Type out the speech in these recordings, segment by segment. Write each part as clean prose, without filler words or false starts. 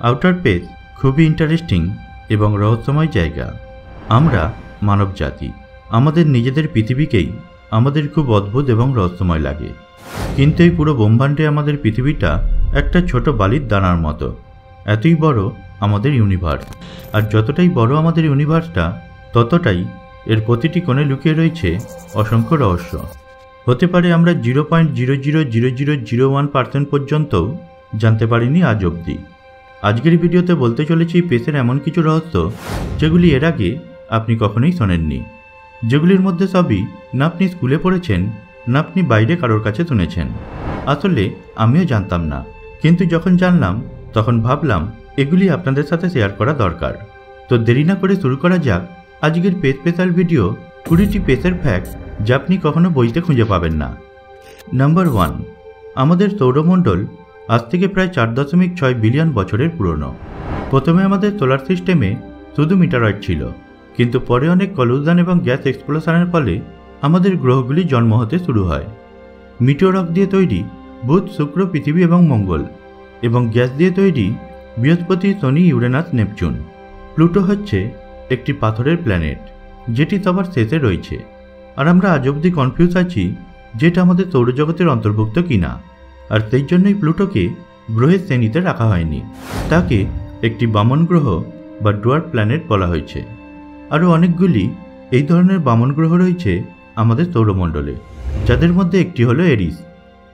Outer space খুবই interesting এবং রহস্যময় জায়গা। আমরা মানব জাতি আমাদের নিজেদের পৃথিবীকেই আমাদের খুব অদ্ভুত এবং রহস্যময় লাগে, কিন্তু এই পুরো ব্রহ্মাণ্ডে আমাদের পৃথিবীটা একটা ছোট বালির দানার মতো। এতই বড় আমাদের ইউনিভার্স, আর যতটাই বড় আমাদের ইউনিভার্সটা ততটাই এর প্রতিটি কোণে লুকিয়ে রয়েছে অসংখ্য রহস্য। হতে পারে আমরা 0.000001% পর্যন্তও জানতে পারিনি আজ অবধি। আজকের ভিডিওতে বলতে চলেছি স্পেসের এমন কিছু রহস্য যেগুলি এর আগে আপনি কখনোই শোনেননি, যেগুলির মধ্যে সবই না আপনি স্কুলে পড়েছেন না আপনি বাইরে কারোর কাছে শুনেছেন। আসলে আমিও জানতাম না, কিন্তু যখন জানলাম তখন ভাবলাম এগুলি আপনাদের সাথে শেয়ার করা দরকার। তো দেরি না করে শুরু করা যাক আজকের স্পেশাল ভিডিও 20টি স্পেসের ফ্যাক্ট যা আপনি কখনো বইতে খুঁজে পাবেন না। নাম্বার 1, আমাদের সৌরমণ্ডল আজ থেকে প্রায় 4.6 বিলিয়ন বছরের পুরনো। প্রথমে আমাদের সোলার সিস্টেমে শুধু মিটারয়েড ছিল, কিন্তু পরে অনেক কলিউশন এবং গ্যাস এক্সপ্লোশনের ফলে আমাদের গ্রহগুলি জন্ম হতে শুরু হয়। মিটিওর রক দিয়ে তৈরি বুধ, শুক্র, পৃথিবী এবং মঙ্গল, এবং গ্যাস দিয়ে তৈরি বৃহস্পতি, শনি, ইউরেনাস, নেপচুন। প্লুটো হচ্ছে একটি পাথরের প্ল্যানেট যেটি সবার শেষে রয়েছে, আর আমরা আজ অবধি কনফিউজ আছি যেটা আমাদের সৌরজগতের অন্তর্ভুক্ত কিনা, আর সেই জন্যই প্লুটোকে গ্রহের শ্রেণীতে রাখা হয়নি। তাকে একটি বামন গ্রহ বা ডুয়ার্ফ প্ল্যানেট বলা হয়েছে। আরও অনেকগুলি এই ধরনের বামন গ্রহ রয়েছে আমাদের সৌরমণ্ডলে, যাদের মধ্যে একটি হলো এরিস।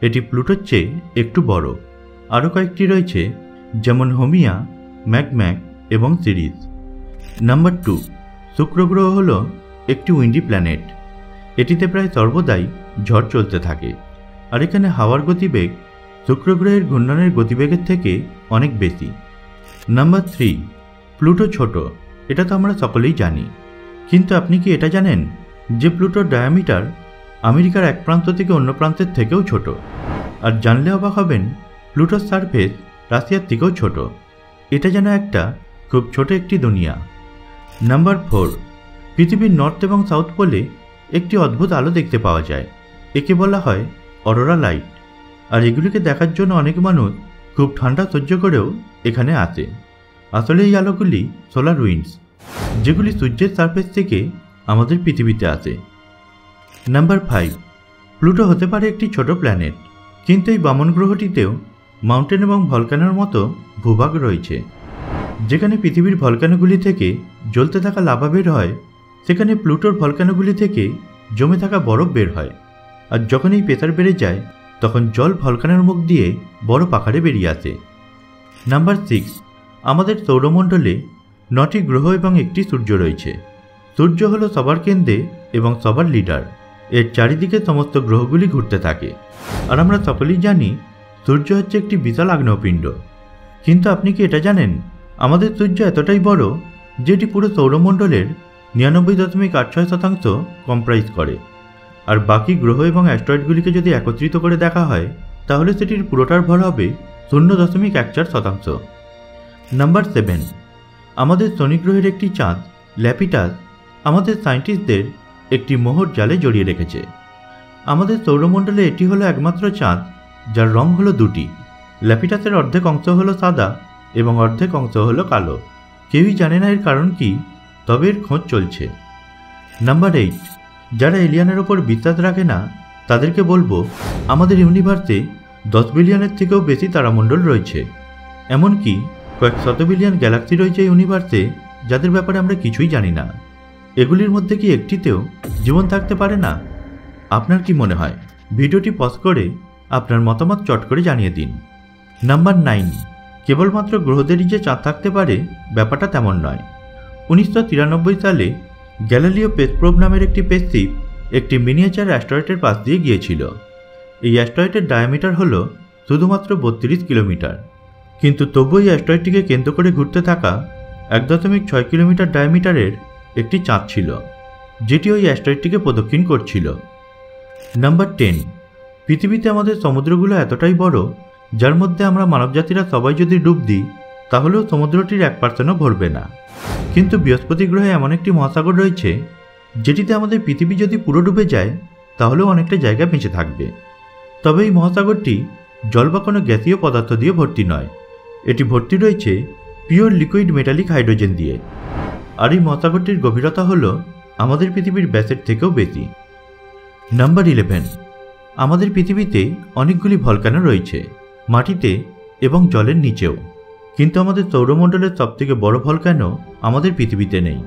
এটি প্লুটোর চেয়ে একটু বড়। আরও কয়েকটি রয়েছে, যেমন হোমিয়া, ম্যাকম্যাক এবং সিরিজ। নাম্বার 2, শুক্র গ্রহ হল একটি উইন্ডি প্ল্যানেট। এটিতে প্রায় সর্বদাই ঝড় চলতে থাকে, আর এখানে হাওয়ার গতিবেগ শুক্র গ্রহের ঘূর্ণনের গতিবেগের থেকে অনেক বেশি। নাম্বার 3, প্লুটো ছোট, এটা তো আমরা সকলেই জানি, কিন্তু আপনি কি এটা জানেন যে প্লুটোর ডায়ামিটার আমেরিকার এক প্রান্ত থেকে অন্য প্রান্তের থেকেও ছোট? আর জানলে অবাক হবেন, প্লুটোর সারফেস রাশিয়ার থেকেও ছোট। এটা যেন একটা খুব ছোট একটি দুনিয়া। নাম্বার 4, পৃথিবীর নর্থ এবং সাউথ পোলে একটি অদ্ভুত আলো দেখতে পাওয়া যায়। একে বলা হয় অরোরা লাইট, আর এগুলিকে দেখার জন্য অনেক মানুষ খুব ঠান্ডা সহ্য করেও এখানে আসে। আসলে এই আলোগুলি সোলার উইন্ডস, যেগুলি সূর্যের সারফেস থেকে আমাদের পৃথিবীতে আসে। নাম্বার 5, প্লুটো হতে পারে একটি ছোট প্ল্যানেট, কিন্তু এই বামন গ্রহটিতেও মাউন্টেন এবং ভলকানোর মতো ভূভাগ রয়েছে। যেখানে পৃথিবীর ভলকানোগুলি থেকে জ্বলতে থাকা লাভা বের হয়, সেখানে প্লুটোর ভলকানোগুলি থেকে জমে থাকা বরফ বের হয়, আর যখন এই প্রেসার বেড়ে যায় তখন জল ভলকানোর মুখ দিয়ে বড় পাখারে বেরিয়ে আসে। নাম্বার 6, আমাদের সৌরমণ্ডলে 9টি গ্রহ এবং একটি সূর্য রয়েছে। সূর্য হলো সবার কেন্দ্রে এবং সবার লিডার। এর চারিদিকে সমস্ত গ্রহগুলি ঘুরতে থাকে, আর আমরা সকলেই জানি সূর্য হচ্ছে একটি বিশাল আগ্নেয়পিণ্ড। কিন্তু আপনি কি এটা জানেন আমাদের সূর্য এতটাই বড় যেটি পুরো সৌরমণ্ডলের 99.86% কম্প্রাইজ করে, আর বাকি গ্রহ এবং অ্যাস্ট্রয়েডগুলিকে যদি একত্রিত করে দেখা হয় তাহলে সেটির পুরোটার ভর হবে 0.14%। নাম্বার 7, আমাদের শনি গ্রহের একটি চাঁদ ল্যাপিটাস আমাদের সায়েন্টিস্টদের একটি মোহর জালে জড়িয়ে রেখেছে। আমাদের সৌরমণ্ডলে এটি হলো একমাত্র চাঁদ যার রং হলো দুটি। ল্যাপিটাসের অর্ধেক অংশ হলো সাদা এবং অর্ধেক অংশ হলো কালো। কেউই জানে না এর কারণ কি, তবে এর খোঁজ চলছে। নাম্বার 8, যারা এলিয়ানের ওপর বিশ্বাস রাখে না তাদেরকে বলবো আমাদের ইউনিভার্সে 10 বিলিয়নের থেকেও বেশি তারামণ্ডল রয়েছে। এমনকি কয়েক শত বিলিয়ন গ্যালাক্সি রয়েছে ইউনিভার্সে যাদের ব্যাপারে আমরা কিছুই জানি না। এগুলির মধ্যে কি একটিতেও জীবন থাকতে পারে না? আপনার কি মনে হয়? ভিডিওটি পজ করে আপনার মতামত চট করে জানিয়ে দিন। নাম্বার 9, কেবলমাত্র গ্রহদেরই যে চাঁদ থাকতে পারে ব্যাপারটা তেমন নয়। 1993 সালে গ্যালিলিও স্পেস প্রোব নামের একটি স্পেসশিপ একটি মিনিয়েচার অ্যাস্ট্রয়েডের পাশ দিয়ে গিয়েছিল। এই অ্যাস্ট্রয়েডের ডায়ামিটার হলো শুধুমাত্র 32 কিলোমিটার, কিন্তু তবুও এই অ্যাস্ট্রয়েডটিকে কেন্দ্র করে ঘুরতে থাকা 1.6 কিলোমিটার ডায়ামিটারের একটি চাঁদ ছিল, যেটি ওই অ্যাস্ট্রয়েডটিকে প্রদক্ষিণ করছিল। নাম্বার 10, পৃথিবীতে আমাদের সমুদ্রগুলো এতটাই বড় যার মধ্যে আমরা মানবজাতিরা সবাই যদি ডুব দিই তাহলেও সমুদ্রটির 1%ও ভরবে না। কিন্তু বৃহস্পতি গ্রহে এমন একটি মহাসাগর রয়েছে যেটিতে আমাদের পৃথিবী যদি পুরো ডুবে যায় তাহলেও অনেকটা জায়গা বেঁচে থাকবে। তবে এই মহাসাগরটি জল বা কোনো গ্যাসীয় পদার্থ দিয়ে ভর্তি নয়, এটি ভর্তি রয়েছে পিওর লিকুইড মেটালিক হাইড্রোজেন দিয়ে। আর এই মহাসাগরটির গভীরতা হল আমাদের পৃথিবীর ব্যাসের থেকেও বেশি। নাম্বার 11, আমাদের পৃথিবীতে অনেকগুলি ভলকানো রয়েছে, মাটিতে এবং জলের নিচেও। কিন্তু আমাদের সৌরমণ্ডলের সবথেকে বড় ভলকানো আমাদের পৃথিবীতে নেই,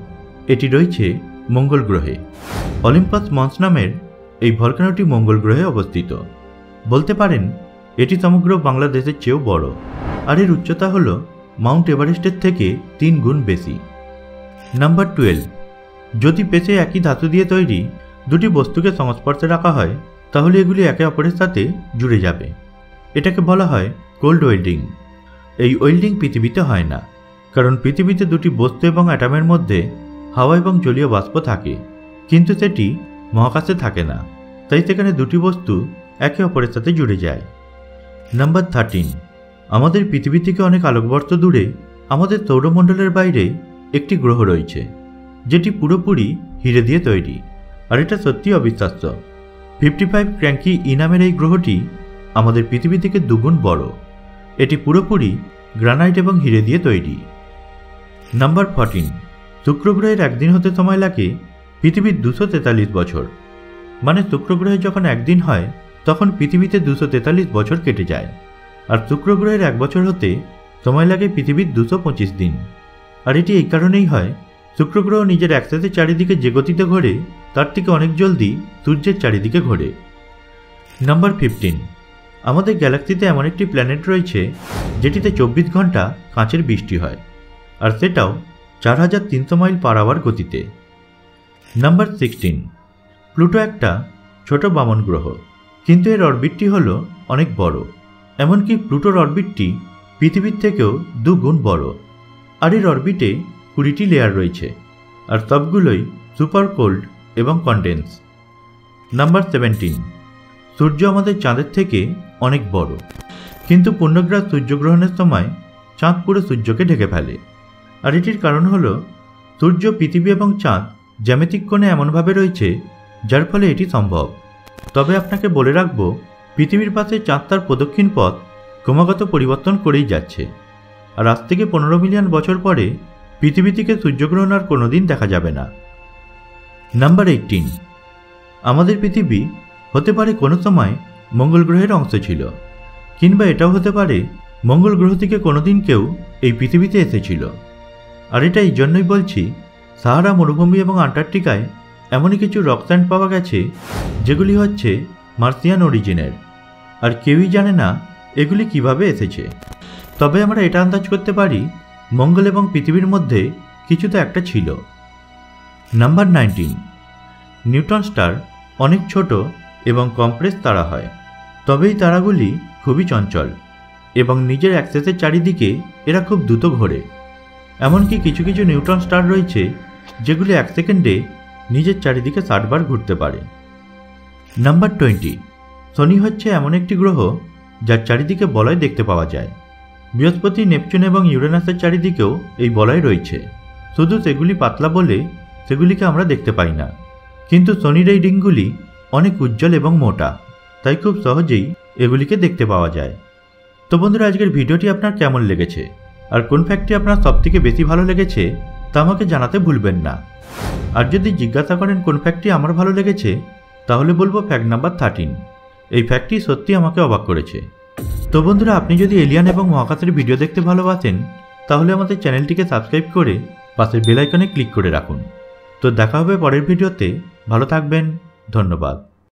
এটি রয়েছে মঙ্গল গ্রহে। অলিম্পাস মন্স নামের এই ভলকানোটি মঙ্গল গ্রহে অবস্থিত। বলতে পারেন এটি সমগ্র বাংলাদেশের চেয়েও বড়, আর এর উচ্চতা হল মাউন্ট এভারেস্টের থেকে 3 গুণ বেশি। নাম্বার 12, যদি পেছে একই ধাতু দিয়ে তৈরি দুটি বস্তুকে সংস্পর্শে রাখা হয় তাহলে এগুলি একে অপরের সাথে জুড়ে যাবে। এটাকে বলা হয় কোল্ড ওয়েল্ডিং। এই ওয়েল্ডিং পৃথিবীতে হয় না, কারণ পৃথিবীতে দুটি বস্তু এবং অ্যাটমের মধ্যে হাওয়া এবং জলীয় বাষ্প থাকে, কিন্তু সেটি মহাকাশে থাকে না, তাই সেখানে দুটি বস্তু একে অপরের সাথে জুড়ে যায়। নাম্বার 13, আমাদের পৃথিবী থেকে অনেক আলোকবর্ষ দূরে আমাদের সৌরমণ্ডলের বাইরে একটি গ্রহ রয়েছে, যেটি পুরোপুরি হিরে দিয়ে তৈরি, আর এটা সত্যি অবিশ্বাস্য। 55 ক্র্যাঙ্কি ই নামের এই গ্রহটি আমাদের পৃথিবী থেকে 2 গুণ বড়। এটি পুরোপুরি গ্রানাইট এবং হিরে দিয়ে তৈরি। নাম্বার 14, শুক্র গ্রহের একদিন হতে সময় লাগে পৃথিবীর 243 বছর। মানে শুক্র গ্রহে যখন একদিন হয় তখন পৃথিবীতে 243 বছর কেটে যায়, আর শুক্র গ্রহের 1 বছর হতে সময় লাগে পৃথিবীর 225 দিন। আর এটি এই কারণেই হয়, শুক্র গ্রহ নিজের অ্যাক্সিসের চারিদিকে যে গতিতে ঘোরে তার থেকে অনেক জলদি সূর্যের চারিদিকে ঘোরে। নাম্বার 15, আমাদের গ্যালাক্সিতে এমন একটি প্ল্যানেট রয়েছে যেটিতে 24 ঘন্টা কাঁচের বৃষ্টি হয়, আর সেটাও 4300 মাইল পার আওয়ার গতিতে। নাম্বার 16, প্লুটো একটা ছোট বামন গ্রহ, কিন্তু এর অরবিটটি হল অনেক বড়। এমনকি প্লুটোর অরবিটটি পৃথিবীর থেকেও 2 গুণ বড়, আর এর অরবিটে 20টি লেয়ার রয়েছে, আর সবগুলোই সুপার কোল্ড এবং কনডেন্স। নাম্বার 17, সূর্য আমাদের চাঁদের থেকে অনেক বড়, কিন্তু পূর্ণগ্রাস সূর্যগ্রহণের সময় চাঁদ পুরো সূর্যকে ঢেকে ফেলে। আর এটির কারণ হল সূর্য, পৃথিবী এবং চাঁদ জ্যামিতিক কোণে এমনভাবে রয়েছে যার ফলে এটি সম্ভব। তবে আপনাকে বলে রাখব, পৃথিবীর পাশে চাঁদ তার প্রদক্ষিণ পথ ক্রমাগত পরিবর্তন করেই যাচ্ছে, আর আজ থেকে 15 মিলিয়ন বছর পরে পৃথিবী থেকে সূর্যগ্রহণ আর কোনোদিন দেখা যাবে না। নাম্বার 18, আমাদের পৃথিবী হতে পারে কোনো সময় মঙ্গল গ্রহের অংশ ছিল, কিংবা এটাও হতে পারে মঙ্গল গ্রহ থেকে কোনোদিন কেউ এই পৃথিবীতে এসেছিল। আর এটা এই জন্যই বলছি, সাহারা মরুভূমি এবং আন্টার্কটিকায় এমনই কিছু রক স্যান্ড পাওয়া গেছে যেগুলি হচ্ছে মার্সিয়ান অরিজিনের, আর কেউই জানে না এগুলি কিভাবে এসেছে। তবে আমরা এটা আন্দাজ করতে পারি মঙ্গল এবং পৃথিবীর মধ্যে কিছু তো একটা ছিল। নাম্বার 19, নিউট্রন স্টার অনেক ছোট এবং কমপ্রেস তারা হয়, তবে এই তারাগুলি খুবই চঞ্চল এবং নিজের অ্যাক্সেসের চারিদিকে এরা খুব দ্রুত ঘোরে। এমনকি কিছু কিছু নিউট্রন স্টার রয়েছে যেগুলি 1 সেকেন্ডে নিজের চারিদিকে 60 বার ঘুরতে পারে। নাম্বার 20, শনি হচ্ছে এমন একটি গ্রহ যার চারিদিকে বলয় দেখতে পাওয়া যায়। বৃহস্পতি, নেপচুন এবং ইউরেনাসের চারিদিকেও এই বলয় রয়েছে, শুধু সেগুলি পাতলা বলে সেগুলিকে আমরা দেখতে পাই না। কিন্তু শনির এই রিংগুলি অনেক উজ্জ্বল এবং মোটা, তাই খুব সহজেই এগুলিকে দেখতে পাওয়া যায়। তো বন্ধুরা, আজকের ভিডিওটি আপনার কেমন লেগেছে, আর কোন ফ্যাক্টটি আপনার সবথেকে বেশি ভালো লেগেছে তা আমাকে জানাতে ভুলবেন না। আর যদি জিজ্ঞাসা করেন কোন ফ্যাক্টটি আমার ভালো লেগেছে, তাহলে বলবো ফ্যাক্ট নাম্বার 13। এই ফ্যাক্টটি সত্যি আমাকে অবাক করেছে। তো বন্ধুরা, আপনি যদি এলিয়ান এবং মহাকাশের ভিডিও দেখতে ভালোবাসেন তাহলে আমাদের চ্যানেলটিকে সাবস্ক্রাইব করে পাশের বেল আইকনে ক্লিক করে রাখুন। তো দেখা হবে পরের ভিডিওতে। ভালো থাকবেন, ধন্যবাদ।